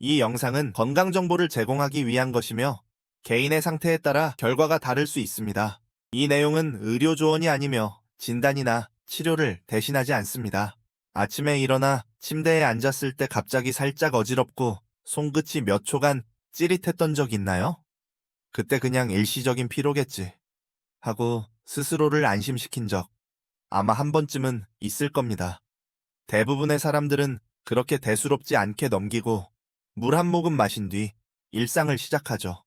이 영상은 건강 정보를 제공하기 위한 것이며 개인의 상태에 따라 결과가 다를 수 있습니다. 이 내용은 의료 조언이 아니며 진단이나 치료를 대신하지 않습니다. 아침에 일어나 침대에 앉았을 때 갑자기 살짝 어지럽고 손끝이 몇 초간 찌릿했던 적 있나요? 그때 그냥 일시적인 피로겠지 하고 스스로를 안심시킨 적 아마 한 번쯤은 있을 겁니다. 대부분의 사람들은 그렇게 대수롭지 않게 넘기고 물 한 모금 마신 뒤 일상을 시작하죠.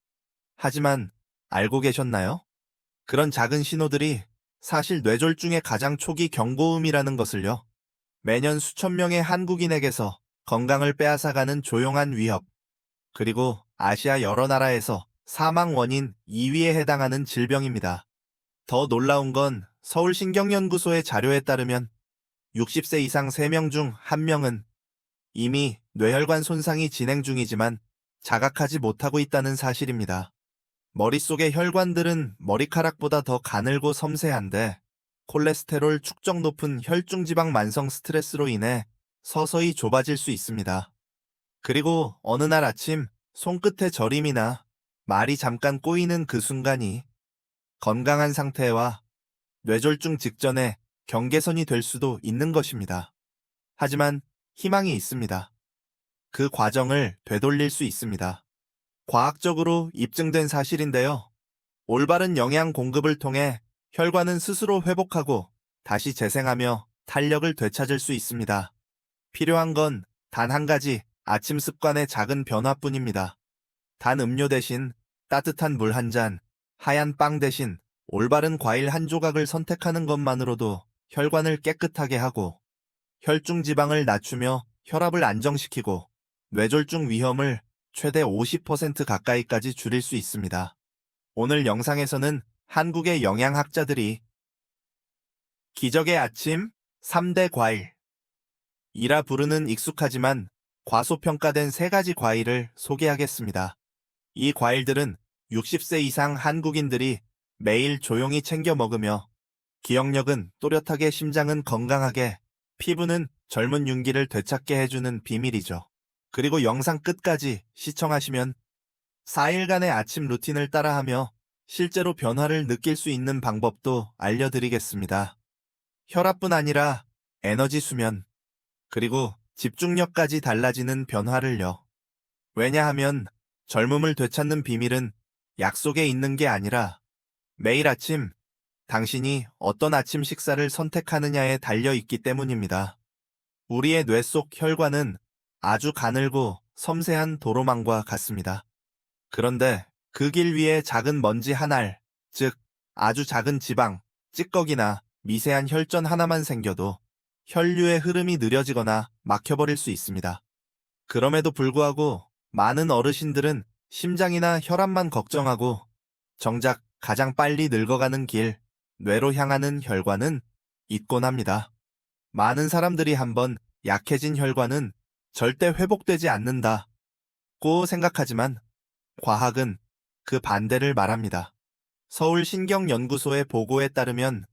하지만 알고 계셨나요? 그런 작은 신호들이 사실 뇌졸중의 가장 초기 경고음이라는 것을요. 매년 수천 명의 한국인에게서 건강을 빼앗아가는 조용한 위협, 그리고 아시아 여러 나라에서 사망 원인 2위에 해당하는 질병입니다. 더 놀라운 건 서울신경연구소의 자료에 따르면 60세 이상 3명 중 1명은 이미 뇌혈관 손상이 진행 중이지만 자각하지 못하고 있다는 사실입니다. 머릿속의 혈관들은 머리카락보다 더 가늘고 섬세한데 콜레스테롤 축적 높은 혈중지방 만성 스트레스로 인해 서서히 좁아질 수 있습니다. 그리고 어느 날 아침 손끝의 저림이나 말이 잠깐 꼬이는 그 순간이 건강한 상태와 뇌졸중 직전의 경계선이 될 수도 있는 것입니다. 하지만 희망이 있습니다. 그 과정을 되돌릴 수 있습니다. 과학적으로 입증된 사실인데요. 올바른 영양 공급을 통해 혈관은 스스로 회복하고 다시 재생하며 탄력을 되찾을 수 있습니다. 필요한 건 단 한 가지 아침 습관의 작은 변화뿐입니다. 단 음료 대신 따뜻한 물 한 잔, 하얀 빵 대신 올바른 과일 한 조각을 선택하는 것만으로도 혈관을 깨끗하게 하고 혈중 지방을 낮추며 혈압을 안정시키고 뇌졸중 위험을 최대 50% 가까이까지 줄일 수 있습니다. 오늘 영상에서는 한국의 영양학자들이 기적의 아침 3대 과일 이라 부르는 익숙하지만 과소평가된 3가지 과일을 소개하겠습니다. 이 과일들은 60세 이상 한국인들이 매일 조용히 챙겨 먹으며 기억력은 또렷하게 심장은 건강하게 피부는 젊은 윤기를 되찾게 해주는 비밀이죠. 그리고 영상 끝까지 시청하시면 4일간의 아침 루틴을 따라하며 실제로 변화를 느낄 수 있는 방법도 알려드리겠습니다. 혈압뿐 아니라 에너지 수면, 그리고 집중력까지 달라지는 변화를요. 왜냐하면 젊음을 되찾는 비밀은 약속에 있는 게 아니라 매일 아침 당신이 어떤 아침 식사를 선택하느냐에 달려 있기 때문입니다. 우리의 뇌 속 혈관은 아주 가늘고 섬세한 도로망과 같습니다. 그런데 그 길 위에 작은 먼지 한 알, 즉 아주 작은 지방, 찌꺼기나 미세한 혈전 하나만 생겨도 혈류의 흐름이 느려지거나 막혀버릴 수 있습니다. 그럼에도 불구하고 많은 어르신들은 심장이나 혈압만 걱정하고 정작 가장 빨리 늙어가는 길, 뇌로 향하는 혈관은 잊곤 합니다. 많은 사람들이 한번 약해진 혈관은 절대 회복되지 않는다고 생각하지만 과학은 그 반대를 말합니다. 서울신경연구소의 보고에 따르면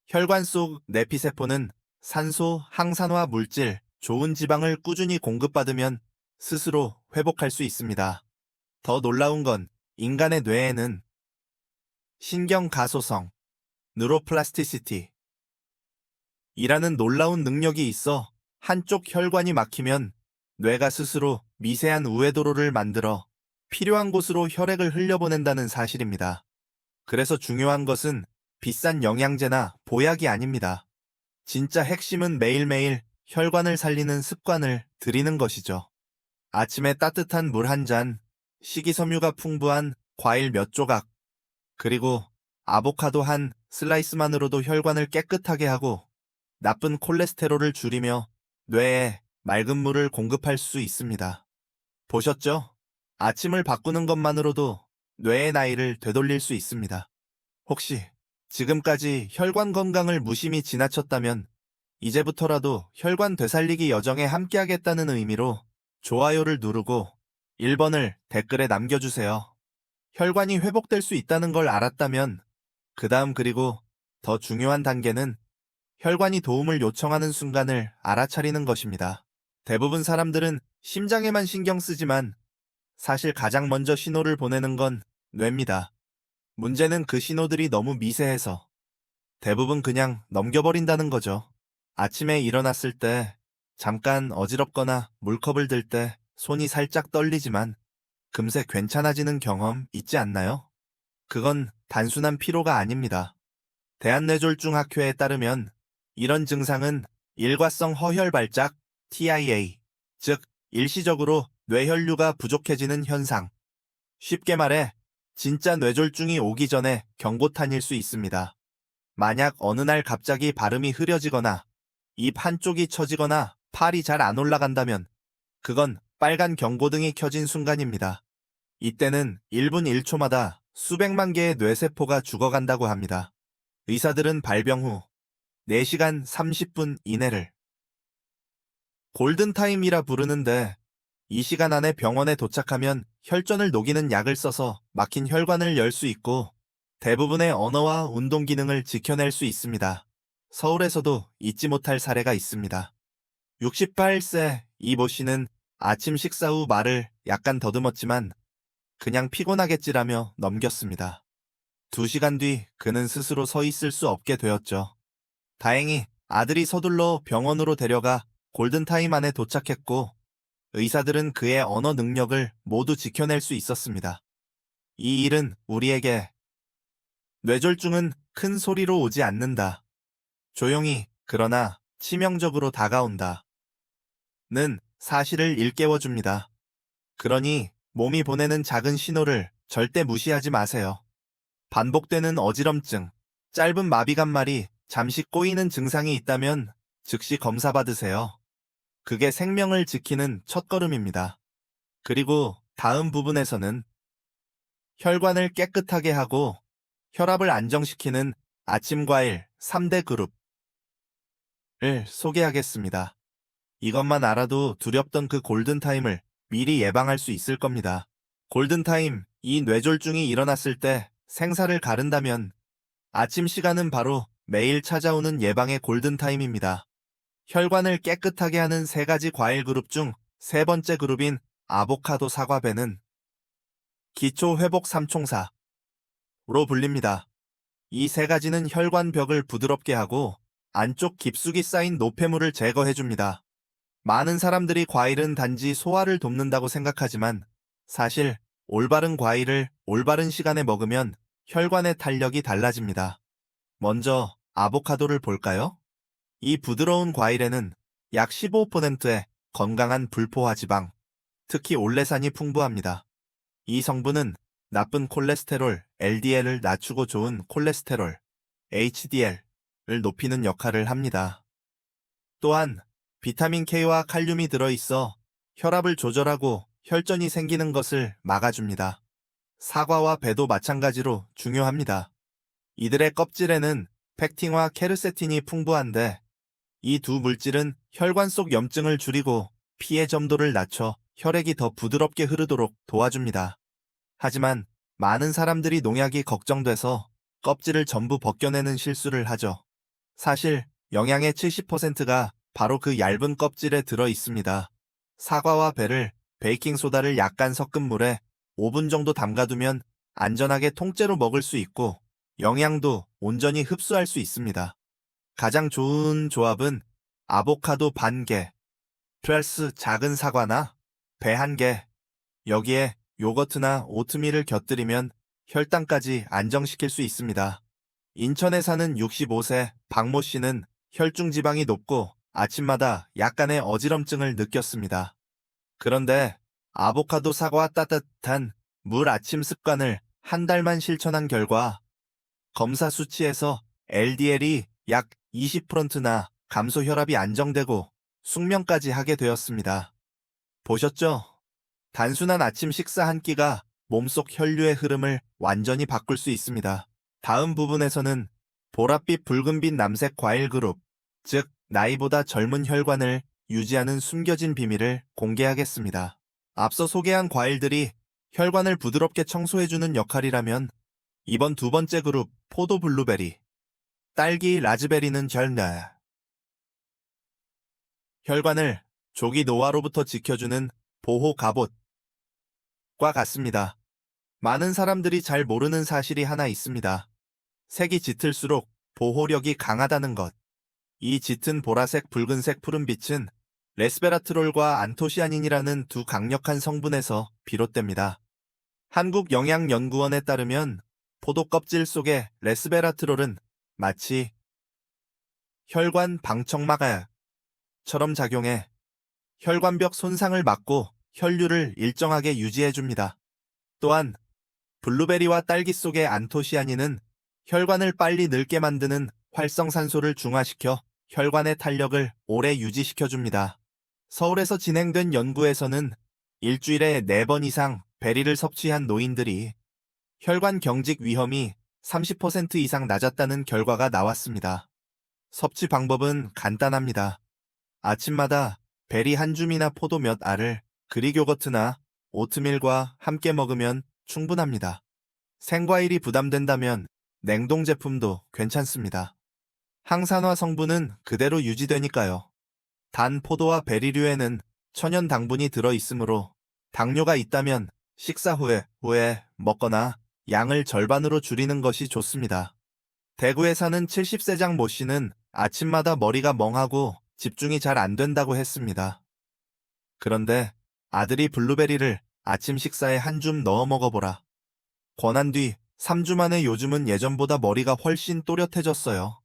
혈관 속 내피세포는 산소, 항산화 물질, 좋은 지방을 꾸준히 공급받으면 스스로 회복할 수 있습니다. 더 놀라운 건 인간의 뇌에는 신경가소성, 뉴로플라스티시티 이라는 놀라운 능력이 있어 한쪽 혈관이 막히면 뇌가 스스로 미세한 우회도로를 만들어 필요한 곳으로 혈액을 흘려보낸다는 사실입니다. 그래서 중요한 것은 비싼 영양제나 보약이 아닙니다. 진짜 핵심은 매일매일 혈관을 살리는 습관을 들이는 것이죠. 아침에 따뜻한 물 한 잔, 식이섬유가 풍부한 과일 몇 조각, 그리고 아보카도 한 슬라이스만으로도 혈관을 깨끗하게 하고 나쁜 콜레스테롤을 줄이며 뇌에 맑은 물을 공급할 수 있습니다. 보셨죠? 아침을 바꾸는 것만으로도 뇌의 나이를 되돌릴 수 있습니다. 혹시 지금까지 혈관 건강을 무심히 지나쳤다면 이제부터라도 혈관 되살리기 여정에 함께하겠다는 의미로 좋아요를 누르고 1번을 댓글에 남겨주세요. 혈관이 회복될 수 있다는 걸 알았다면 그 다음 그리고 더 중요한 단계는 혈관이 도움을 요청하는 순간을 알아차리는 것입니다. 대부분 사람들은 심장에만 신경 쓰지만 사실 가장 먼저 신호를 보내는 건 뇌입니다. 문제는 그 신호들이 너무 미세해서 대부분 그냥 넘겨버린다는 거죠. 아침에 일어났을 때 잠깐 어지럽거나 물컵을 들 때 손이 살짝 떨리지만 금세 괜찮아지는 경험 있지 않나요? 그건 단순한 피로가 아닙니다. 대한뇌졸중학회에 따르면 이런 증상은 일과성 허혈 발작, TIA, 즉 일시적으로 뇌혈류가 부족해지는 현상. 쉽게 말해 진짜 뇌졸중이 오기 전에 경고탄일 수 있습니다. 만약 어느 날 갑자기 발음이 흐려지거나 입 한쪽이 처지거나 팔이 잘 안 올라간다면 그건 빨간 경고등이 켜진 순간입니다. 이때는 1분 1초마다 수백만 개의 뇌세포가 죽어간다고 합니다. 의사들은 발병 후 4시간 30분 이내를 골든타임이라 부르는데 이 시간 안에 병원에 도착하면 혈전을 녹이는 약을 써서 막힌 혈관을 열 수 있고 대부분의 언어와 운동 기능을 지켜낼 수 있습니다. 서울에서도 잊지 못할 사례가 있습니다. 68세 이모 씨는 아침 식사 후 말을 약간 더듬었지만 그냥 피곤하겠지라며 넘겼습니다. 2시간 뒤 그는 스스로 서 있을 수 없게 되었죠. 다행히 아들이 서둘러 병원으로 데려가 골든타임 안에 도착했고 의사들은 그의 언어 능력을 모두 지켜낼 수 있었습니다. 이 일은 우리에게 뇌졸중은 큰 소리로 오지 않는다. 조용히 그러나 치명적으로 다가온다. 는 사실을 일깨워줍니다. 그러니 몸이 보내는 작은 신호를 절대 무시하지 마세요. 반복되는 어지럼증, 짧은 마비감말이 잠시 꼬이는 증상이 있다면 즉시 검사 받으세요. 그게 생명을 지키는 첫걸음입니다. 그리고 다음 부분에서는 혈관을 깨끗하게 하고 혈압을 안정시키는 아침 과일 3대 그룹을 소개하겠습니다. 이것만 알아도 두렵던 그 골든타임을 미리 예방할 수 있을 겁니다. 골든타임, 이 뇌졸중이 일어났을 때 생사를 가른다면 아침 시간은 바로 매일 찾아오는 예방의 골든타임입니다. 혈관을 깨끗하게 하는 3가지 과일 그룹 중 3번째 그룹인 아보카도 사과배는 기초 회복 삼총사로 불립니다. 이 3가지는 혈관 벽을 부드럽게 하고 안쪽 깊숙이 쌓인 노폐물을 제거해줍니다. 많은 사람들이 과일은 단지 소화를 돕는다고 생각하지만 사실 올바른 과일을 올바른 시간에 먹으면 혈관의 탄력이 달라집니다. 먼저 아보카도를 볼까요? 이 부드러운 과일에는 약 15%의 건강한 불포화 지방, 특히 올레산이 풍부합니다. 이 성분은 나쁜 콜레스테롤 LDL을 낮추고 좋은 콜레스테롤 HDL을 높이는 역할을 합니다. 또한 비타민 K와 칼륨이 들어있어 혈압을 조절하고 혈전이 생기는 것을 막아줍니다. 사과와 배도 마찬가지로 중요합니다. 이들의 껍질에는 펙틴과 케르세틴이 풍부한데 이 두 물질은 혈관 속 염증을 줄이고 피해 점도를 낮춰 혈액이 더 부드럽게 흐르도록 도와줍니다. 하지만 많은 사람들이 농약이 걱정돼서 껍질을 전부 벗겨내는 실수를 하죠. 사실 영양의 70%가 바로 그 얇은 껍질에 들어 있습니다. 사과와 배를 베이킹소다를 약간 섞은 물에 5분 정도 담가두면 안전하게 통째로 먹을 수 있고 영양도 온전히 흡수할 수 있습니다. 가장 좋은 조합은 아보카도 반 개, 플러스 작은 사과나 배 1개, 여기에 요거트나 오트밀을 곁들이면 혈당까지 안정시킬 수 있습니다. 인천에 사는 65세 박모 씨는 혈중 지방이 높고 아침마다 약간의 어지럼증을 느꼈습니다. 그런데 아보카도 사과 따뜻한 물 아침 습관을 한 달만 실천한 결과 검사 수치에서 LDL이 약 20%나 감소, 혈압이 안정되고 숙면까지 하게 되었습니다. 보셨죠? 단순한 아침 식사 한 끼가 몸속 혈류의 흐름을 완전히 바꿀 수 있습니다. 다음 부분에서는 보랏빛 붉은빛 남색 과일 그룹, 즉 나이보다 젊은 혈관을 유지하는 숨겨진 비밀을 공개하겠습니다. 앞서 소개한 과일들이 혈관을 부드럽게 청소해주는 역할이라면 이번 2번째 그룹 포도 블루베리, 딸기 라즈베리는 혈관을 조기 노화로부터 지켜주는 보호 갑옷과 같습니다. 많은 사람들이 잘 모르는 사실이 하나 있습니다. 색이 짙을수록 보호력이 강하다는 것. 이 짙은 보라색, 붉은색, 푸른빛은 레스베라트롤과 안토시아닌이라는 두 강력한 성분에서 비롯됩니다. 한국영양연구원에 따르면 포도 껍질 속의 레스베라트롤은 마치 혈관 방청막약처럼 작용해 혈관벽 손상을 막고 혈류를 일정하게 유지해줍니다. 또한 블루베리와 딸기 속의 안토시아닌은 혈관을 빨리 늙게 만드는 활성산소를 중화시켜 혈관의 탄력을 오래 유지시켜줍니다. 서울에서 진행된 연구에서는 일주일에 4번 이상 베리를 섭취한 노인들이 혈관 경직 위험이 30% 이상 낮았다는 결과가 나왔습니다. 섭취 방법은 간단합니다. 아침마다 베리 한 줌이나 포도 몇 알을 그릭 요거트나 오트밀과 함께 먹으면 충분합니다. 생과일이 부담된다면 냉동 제품도 괜찮습니다. 항산화 성분은 그대로 유지되니까요. 단 포도와 베리류에는 천연 당분이 들어있으므로 당뇨가 있다면 식사 후에 먹거나 양을 절반으로 줄이는 것이 좋습니다. 대구에 사는 70세장 모 씨는 아침마다 머리가 멍하고 집중이 잘 안 된다고 했습니다. 그런데 아들이 블루베리를 아침 식사에 한 줌 넣어 먹어보라 권한 뒤 3주 만에 요즘은 예전보다 머리가 훨씬 또렷해졌어요.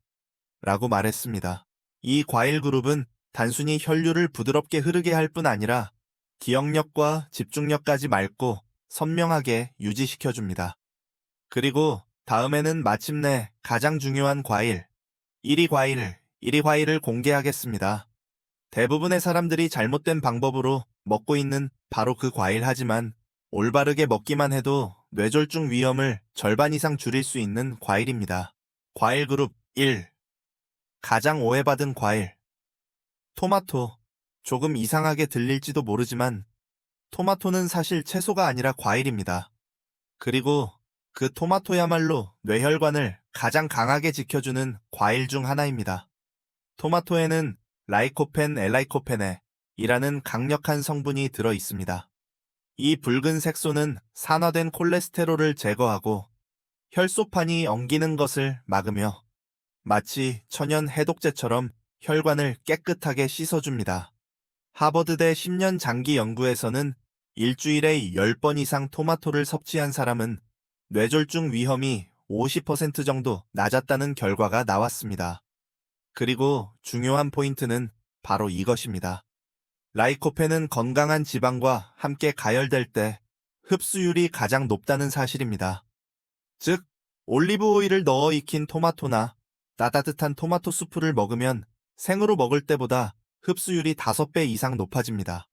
라고 말했습니다. 이 과일 그룹은 단순히 혈류를 부드럽게 흐르게 할 뿐 아니라 기억력과 집중력까지 맑고 선명하게 유지시켜줍니다. 그리고 다음에는 마침내 가장 중요한 과일, 1위 과일을 공개하겠습니다. 대부분의 사람들이 잘못된 방법으로 먹고 있는 바로 그 과일 하지만 올바르게 먹기만 해도 뇌졸중 위험을 절반 이상 줄일 수 있는 과일입니다. 과일 그룹 1. 가장 오해받은 과일. 토마토. 조금 이상하게 들릴지도 모르지만 토마토는 사실 채소가 아니라 과일입니다. 그리고 그 토마토야말로 뇌혈관을 가장 강하게 지켜주는 과일 중 하나입니다. 토마토에는 라이코펜 엘라이코펜에 이라는 강력한 성분이 들어 있습니다. 이 붉은 색소는 산화된 콜레스테롤을 제거하고 혈소판이 엉기는 것을 막으며 마치 천연 해독제처럼 혈관을 깨끗하게 씻어줍니다. 하버드대 10년 장기 연구에서는 일주일에 10번 이상 토마토를 섭취한 사람은 뇌졸중 위험이 50% 정도 낮았다는 결과가 나왔습니다. 그리고 중요한 포인트는 바로 이것입니다. 라이코펜은 건강한 지방과 함께 가열될 때 흡수율이 가장 높다는 사실입니다. 즉, 올리브 오일을 넣어 익힌 토마토나 따뜻한 토마토 수프를 먹으면 생으로 먹을 때보다 흡수율이 5배 이상 높아집니다.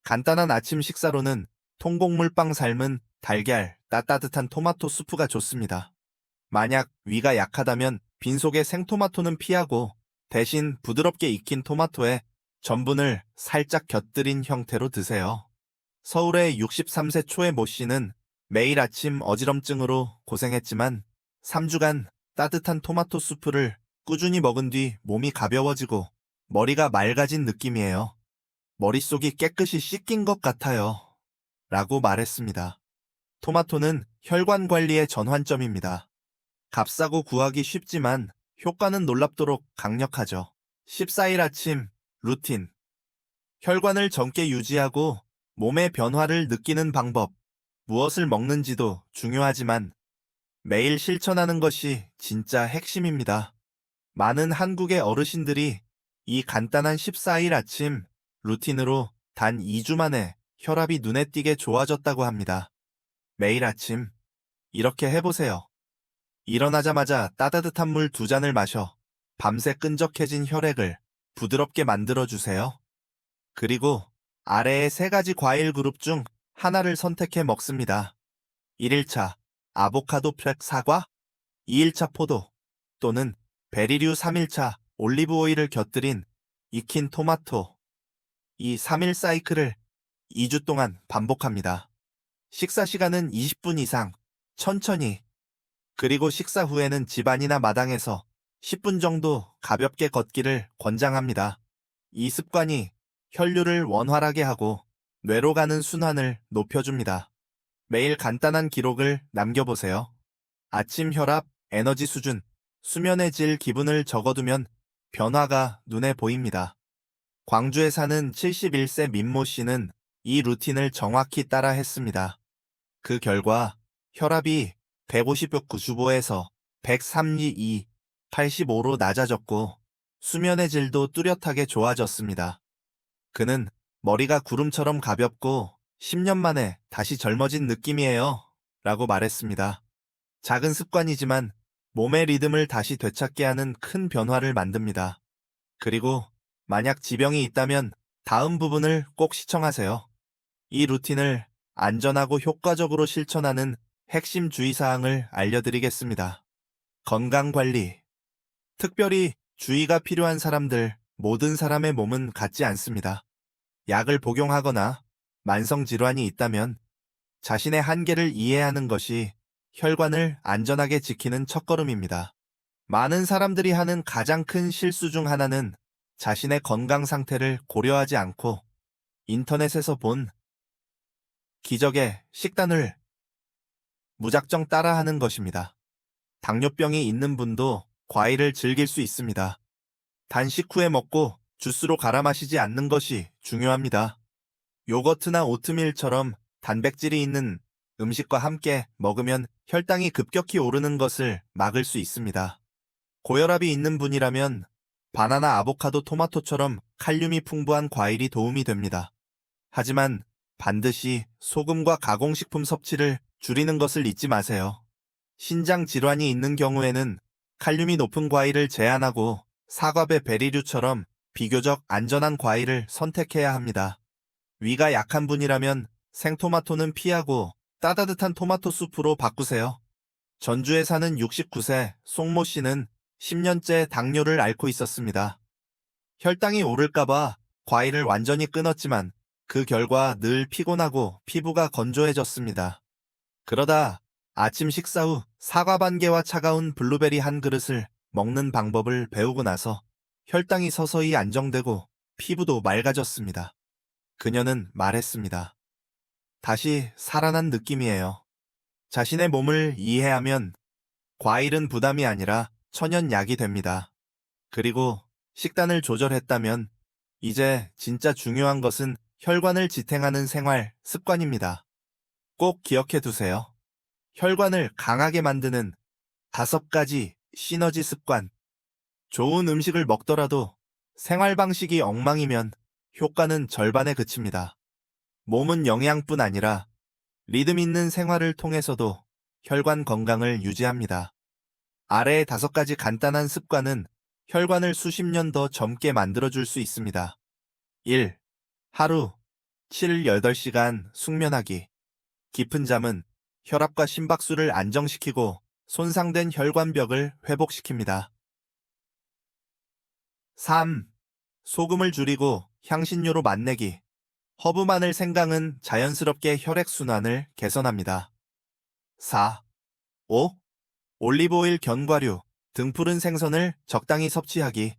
간단한 아침 식사로는 통곡물빵 삶은 달걀, 따뜻한 토마토 수프가 좋습니다. 만약 위가 약하다면 빈속의 생토마토는 피하고 대신 부드럽게 익힌 토마토에 전분을 살짝 곁들인 형태로 드세요. 서울의 63세 초의 모 씨는 매일 아침 어지럼증으로 고생했지만 3주간 따뜻한 토마토 수프를 꾸준히 먹은 뒤 몸이 가벼워지고 머리가 맑아진 느낌이에요. 머릿속이 깨끗이 씻긴 것 같아요. 라고 말했습니다. 토마토는 혈관 관리의 전환점입니다. 값싸고 구하기 쉽지만 효과는 놀랍도록 강력하죠. 14일 아침 루틴. 혈관을 젊게 유지하고 몸의 변화를 느끼는 방법. 무엇을 먹는지도 중요하지만 매일 실천하는 것이 진짜 핵심입니다. 많은 한국의 어르신들이 이 간단한 14일 아침 루틴으로 단 2주 만에 혈압이 눈에 띄게 좋아졌다고 합니다. 매일 아침 이렇게 해보세요. 일어나자마자 따뜻한 물 2잔을 마셔 밤새 끈적해진 혈액을 부드럽게 만들어주세요. 그리고 아래의 3가지 과일 그룹 중 하나를 선택해 먹습니다. 1일차 아보카도 팩 사과, 2일차 포도 또는 베리류 3일차 올리브 오일을 곁들인 익힌 토마토. 이 3일 사이클을 2주 동안 반복합니다. 식사 시간은 20분 이상, 천천히. 그리고 식사 후에는 집안이나 마당에서 10분 정도 가볍게 걷기를 권장합니다. 이 습관이 혈류를 원활하게 하고 뇌로 가는 순환을 높여줍니다. 매일 간단한 기록을 남겨보세요. 아침 혈압, 에너지 수준, 수면의 질 기분을 적어두면 변화가 눈에 보입니다. 광주에 사는 71세 민모 씨는 이 루틴을 정확히 따라 했습니다. 그 결과 혈압이 150/95에서 103/2, 85로 낮아졌고 수면의 질도 뚜렷하게 좋아졌습니다. 그는 머리가 구름처럼 가볍고 10년 만에 다시 젊어진 느낌이에요. 라고 말했습니다. 작은 습관이지만 몸의 리듬을 다시 되찾게 하는 큰 변화를 만듭니다. 그리고 만약 지병이 있다면 다음 부분을 꼭 시청하세요. 이 루틴을 안전하고 효과적으로 실천하는 핵심 주의사항을 알려드리겠습니다. 건강관리. 특별히 주의가 필요한 사람들, 모든 사람의 몸은 같지 않습니다. 약을 복용하거나 만성질환이 있다면 자신의 한계를 이해하는 것이 혈관을 안전하게 지키는 첫걸음입니다. 많은 사람들이 하는 가장 큰 실수 중 하나는 자신의 건강 상태를 고려하지 않고 인터넷에서 본 기적의 식단을 무작정 따라하는 것입니다. 당뇨병이 있는 분도 과일을 즐길 수 있습니다. 단 식후에 먹고 주스로 갈아 마시지 않는 것이 중요합니다. 요거트나 오트밀처럼 단백질이 있는 음식과 함께 먹으면 혈당이 급격히 오르는 것을 막을 수 있습니다. 고혈압이 있는 분이라면 바나나, 아보카도, 토마토처럼 칼륨이 풍부한 과일이 도움이 됩니다. 하지만 반드시 소금과 가공식품 섭취를 줄이는 것을 잊지 마세요. 신장 질환이 있는 경우에는 칼륨이 높은 과일을 제한하고 사과배, 베리류처럼 비교적 안전한 과일을 선택해야 합니다. 위가 약한 분이라면 생토마토는 피하고 따뜻한 토마토 수프로 바꾸세요. 전주에 사는 69세 송모 씨는 10년째 당뇨를 앓고 있었습니다. 혈당이 오를까봐 과일을 완전히 끊었지만 그 결과 늘 피곤하고 피부가 건조해졌습니다. 그러다 아침 식사 후 사과 반 개와 차가운 블루베리 한 그릇을 먹는 방법을 배우고 나서 혈당이 서서히 안정되고 피부도 맑아졌습니다. 그녀는 말했습니다. 다시 살아난 느낌이에요. 자신의 몸을 이해하면 과일은 부담이 아니라 천연약이 됩니다. 그리고 식단을 조절했다면 이제 진짜 중요한 것은 혈관을 지탱하는 생활 습관입니다. 꼭 기억해 두세요. 혈관을 강하게 만드는 5가지 시너지 습관. 좋은 음식을 먹더라도 생활 방식이 엉망이면 효과는 절반에 그칩니다. 몸은 영양뿐 아니라 리듬 있는 생활을 통해서도 혈관 건강을 유지합니다. 아래의 5가지 간단한 습관은 혈관을 수십 년 더 젊게 만들어줄 수 있습니다. 1. 하루 7-8시간 숙면하기. 깊은 잠은 혈압과 심박수를 안정시키고 손상된 혈관벽을 회복시킵니다. 3. 소금을 줄이고 향신료로 맛내기. 허브, 마늘, 생강은 자연스럽게 혈액순환을 개선합니다. 4. 5. 올리브오일, 견과류, 등푸른 생선을 적당히 섭취하기.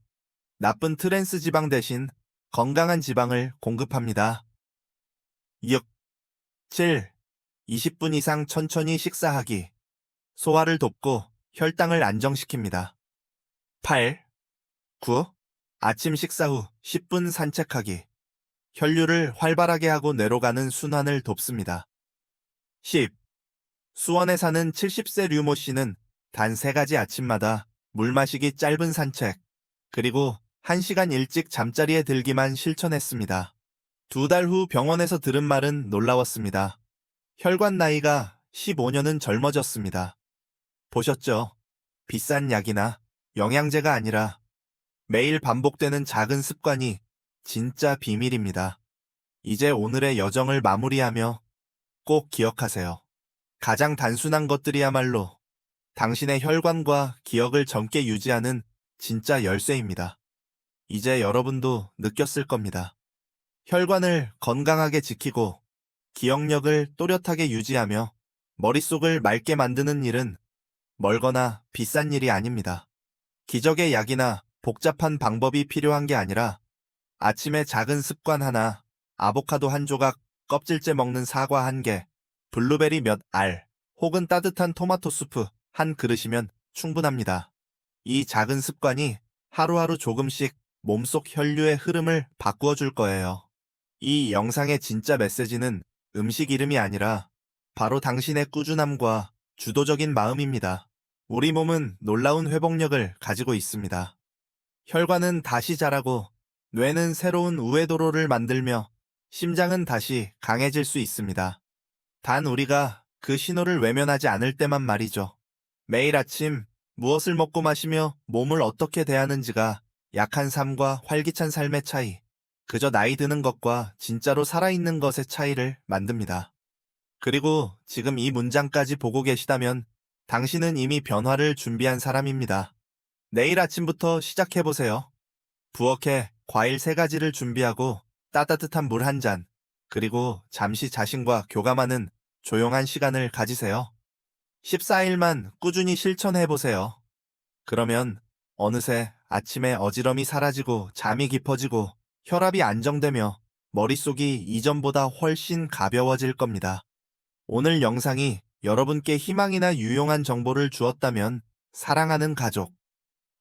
나쁜 트랜스 지방 대신 건강한 지방을 공급합니다. 6. 7. 20분 이상 천천히 식사하기. 소화를 돕고 혈당을 안정시킵니다. 8. 9. 아침 식사 후 10분 산책하기. 혈류를 활발하게 하고 뇌로 가는 순환을 돕습니다. 10. 수원에 사는 70세 류모 씨는 단 3가지 아침마다 물 마시기, 짧은 산책, 그리고 1시간 일찍 잠자리에 들기만 실천했습니다. 2달 후 병원에서 들은 말은 놀라웠습니다. 혈관 나이가 15년은 젊어졌습니다. 보셨죠? 비싼 약이나 영양제가 아니라 매일 반복되는 작은 습관이 진짜 비밀입니다. 이제 오늘의 여정을 마무리하며 꼭 기억하세요. 가장 단순한 것들이야말로 당신의 혈관과 기억을 젊게 유지하는 진짜 열쇠입니다. 이제 여러분도 느꼈을 겁니다. 혈관을 건강하게 지키고 기억력을 또렷하게 유지하며 머릿속을 맑게 만드는 일은 멀거나 비싼 일이 아닙니다. 기적의 약이나 복잡한 방법이 필요한 게 아니라 아침에 작은 습관 하나, 아보카도 한 조각, 껍질째 먹는 사과 한 개, 블루베리 몇 알, 혹은 따뜻한 토마토 수프 한 그릇이면 충분합니다. 이 작은 습관이 하루하루 조금씩 몸속 혈류의 흐름을 바꾸어 줄 거예요. 이 영상의 진짜 메시지는 음식 이름이 아니라 바로 당신의 꾸준함과 주도적인 마음입니다. 우리 몸은 놀라운 회복력을 가지고 있습니다. 혈관은 다시 자라고 뇌는 새로운 우회도로를 만들며 심장은 다시 강해질 수 있습니다. 단 우리가 그 신호를 외면하지 않을 때만 말이죠. 매일 아침 무엇을 먹고 마시며 몸을 어떻게 대하는지가 약한 삶과 활기찬 삶의 차이, 그저 나이 드는 것과 진짜로 살아있는 것의 차이를 만듭니다. 그리고 지금 이 문장까지 보고 계시다면 당신은 이미 변화를 준비한 사람입니다. 내일 아침부터 시작해보세요. 부엌에 과일 3가지를 준비하고 따뜻한 물 한 잔, 그리고 잠시 자신과 교감하는 조용한 시간을 가지세요. 14일만 꾸준히 실천해보세요. 그러면 어느새 아침에 어지럼이 사라지고 잠이 깊어지고 혈압이 안정되며 머릿속이 이전보다 훨씬 가벼워질 겁니다. 오늘 영상이 여러분께 희망이나 유용한 정보를 주었다면 사랑하는 가족,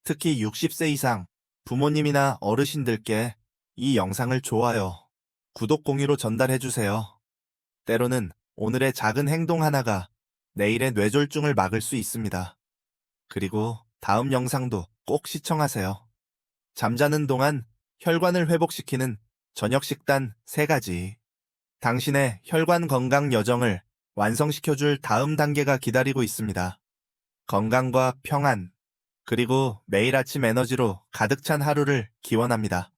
특히 60세 이상 부모님이나 어르신들께 이 영상을 좋아요, 구독 공유로 전달해주세요. 때로는 오늘의 작은 행동 하나가 내일의 뇌졸중을 막을 수 있습니다. 그리고 다음 영상도 꼭 시청하세요. 잠자는 동안 혈관을 회복시키는 저녁 식단 3가지. 당신의 혈관 건강 여정을 완성시켜줄 다음 단계가 기다리고 있습니다. 건강과 평안, 그리고 매일 아침 에너지로 가득 찬 하루를 기원합니다.